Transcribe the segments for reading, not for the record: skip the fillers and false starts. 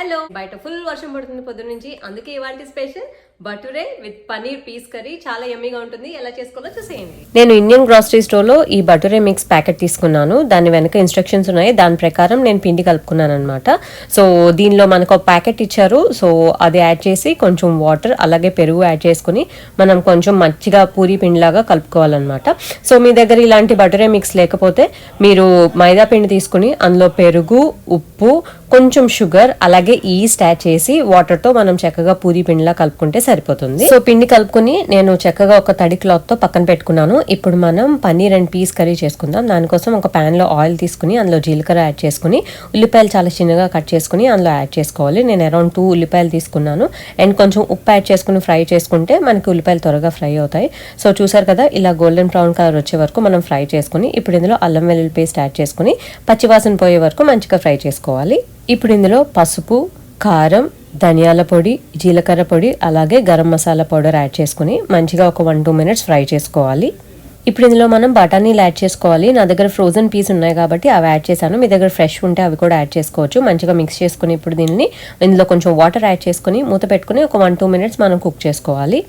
Hello, బయట full వర్షం పడుతుంది పొద్దు నుంచి. అందుకే ఇవాంటి స్పెషల్ బటురే విత్ పనీర్ పీస్ కర్రీ చాలా యమ్మీగా ఉంటుంది. ఎలా చేసుకోవాలో చూసేయండి. నేను ఇండియన్ గ్రాసరీ స్టోర్ లో ఈ బటురే మిక్స్ ప్యాకెట్ తీసుకున్నాను. దాని వెనక ఇన్స్ట్రక్షన్స్ ఉన్నాయి. దాని ప్రకారం నేను పిండి కలుపుకున్నాను అనమాట. సో దీనిలో మనకు ఒక ప్యాకెట్ ఇచ్చారు. సో అది యాడ్ చేసి కొంచెం వాటర్ అలాగే పెరుగు యాడ్ చేసుకుని మనం కొంచెం మంచిగా పూరి పిండిలాగా కలుపుకోవాలన్నమాట. సో మీ దగ్గర ఇలాంటి బటురే మిక్స్ లేకపోతే మీరు మైదా పిండి తీసుకుని అందులో పెరుగు, ఉప్పు, కొంచెం షుగర్ అలాగే ఈస్ట్ యాడ్ చేసి వాటర్ తో మనం చక్కగా పూరి పిండిలా కలుపుకుంటే సరిపోతుంది. సో పిండి కలుపుకుని నేను చక్కగా ఒక తడి క్లాత్ తో పక్కన పెట్టుకున్నాను. ఇప్పుడు మనం పన్నీర్ అండ్ పీస్ కర్రీ చేసుకుందాం. దానికోసం ఒక ప్యాన్ లో ఆయిల్ తీసుకుని అందులో జీలకర్ర యాడ్ చేసుకుని ఉల్లిపాయలు చాలా చిన్నగా కట్ చేసుకుని అందులో యాడ్ చేసుకోవాలి. నేను అరౌండ్ 2 ఉల్లిపాయలు తీసుకున్నాను. అండ్ కొంచెం ఉప్పు యాడ్ చేసుకుని ఫ్రై చేసుకుంటే మనకి ఉల్లిపాయలు త్వరగా ఫ్రై అవుతాయి. సో చూసారు కదా, ఇలా గోల్డెన్ బ్రౌన్ కలర్ వచ్చే వరకు మనం ఫ్రై చేసుకుని ఇప్పుడు ఇందులో అల్లం వెల్లుల్లి పేస్ట్ యాడ్ చేసుకుని పచ్చివాసన పోయే వరకు మంచిగా ఫ్రై చేసుకోవాలి. ఇప్పుడు ఇందులో పసుపు, కారం, ధనియాల పొడి, జీలకర్ర పొడి అలాగే గరం మసాలా పౌడర్ యాడ్ చేసుకుని మంచిగా ఒక 1-2 మినిట్స్ ఫ్రై చేసుకోవాలి. ఇప్పుడు ఇందులో మనం బఠానీలు యాడ్ చేసుకోవాలి. నా దగ్గర ఫ్రోజన్ పీస్ ఉన్నాయి కాబట్టి అవి యాడ్ చేశాను. మీ దగ్గర ఫ్రెష్ ఉంటే అవి కూడా యాడ్ చేసుకోవచ్చు. మంచిగా మిక్స్ చేసుకుని ఇప్పుడు దీన్ని ఇందులో కొంచెం వాటర్ యాడ్ చేసుకుని మూత పెట్టుకుని ఒక 1-2 మినిట్స్ మనం కుక్ చేసుకోవాలి.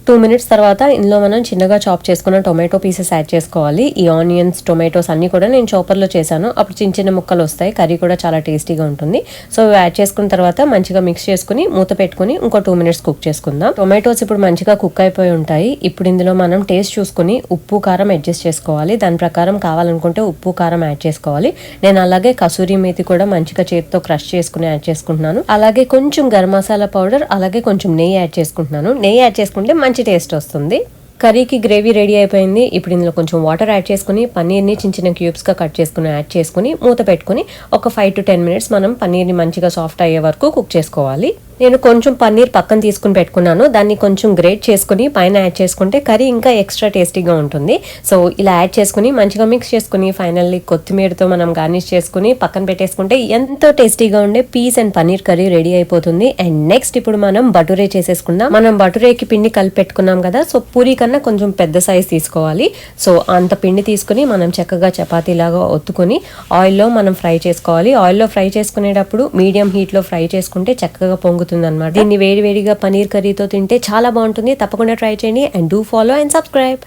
2 మినిట్స్ తర్వాత ఇందులో మనం చిన్నగా చాప్ చేసుకున్న టొమాటో పీసెస్ యాడ్ చేసుకోవాలి. ఈ ఆనియన్స్, టొమాటోస్ అన్ని కూడా నేను చాపర్లో చేశాను. అప్పుడు చిన్న చిన్న ముక్కలు వస్తాయి. కర్రీ కూడా చాలా టేస్టీగా ఉంటుంది. సో యాడ్ చేసుకున్న తర్వాత మంచిగా మిక్స్ చేసుకుని మూత పెట్టుకుని ఇంకో 2 మినిట్స్ కుక్ చేసుకుందాం. టొమాటోస్ ఇప్పుడు మంచిగా కుక్ అయిపోయి ఉంటాయి. ఇప్పుడు ఇందులో మనం టేస్ట్ చూసుకుని ఉప్పు, కారం అడ్జస్ట్ చేసుకోవాలి. దాని ప్రకారం కావాలనుకుంటే ఉప్పు, కారం యాడ్ చేసుకోవాలి. నేను అలాగే కసూరి మేతి కూడా మంచిగా చేతితో క్రష్ చేసుకుని యాడ్ చేసుకుంటున్నాను. అలాగే కొంచెం గరం మసాలా పౌడర్ అలాగే కొంచెం నెయ్యి యాడ్ చేసుకుంటున్నాను. నెయ్యి యాడ్ చేసుకుంటే మంచి టేస్ట్ వస్తుంది. కర్రీకి గ్రేవీ రెడీ అయిపోయింది. ఇప్పుడు ఇందులో కొంచెం వాటర్ యాడ్ చేసుకుని పన్నీర్ని చిన్న చిన్న క్యూబ్స్ గా కట్ చేసుకుని యాడ్ చేసుకుని మూత పెట్టుకుని ఒక 5-10 మినిట్స్ మనం పన్నీర్ని మంచిగా సాఫ్ట్ అయ్యే వరకు కుక్ చేసుకోవాలి. నేను కొంచెం పన్నీర్ పక్కన తీసుకుని పెట్టుకున్నాను. దాన్ని కొంచెం గ్రేట్ చేసుకుని పైన యాడ్ చేసుకుంటే కర్రీ ఇంకా ఎక్స్ట్రా టేస్టీగా ఉంటుంది. సో ఇలా యాడ్ చేసుకుని మంచిగా మిక్స్ చేసుకుని ఫైనల్లీ కొత్తిమీరతో మనం గార్నిష్ చేసుకుని పక్కన పెట్టేసుకుంటే ఎంతో టేస్టీగా ఉండే peas and paneer curry ready అయిపోతుంది. అండ్ నెక్స్ట్ ఇప్పుడు మనం బటురే చేసేసుకుందాం. మనం బటురేకి పిండి కలిపి పెట్టుకున్నాం కదా, సో పూరి కన్నా కొంచెం పెద్ద సైజ్ తీసుకోవాలి. సో అంత పిండి తీసుకుని మనం చక్కగా చపాతీలాగా ఒత్తుకొని ఆయిల్లో మనం ఫ్రై చేసుకోవాలి. ఆయిల్లో ఫ్రై చేసుకునేటప్పుడు మీడియం హీట్ లో ఫ్రై చేసుకుంటే చక్కగా పొంగుతుంది అన్నమాట. దీన్ని వేడివేడిగా పనీర్ కర్రీతో తింటే చాలా బాగుంటుంది. తప్పకుండా ట్రై చేయండి. And do follow and subscribe.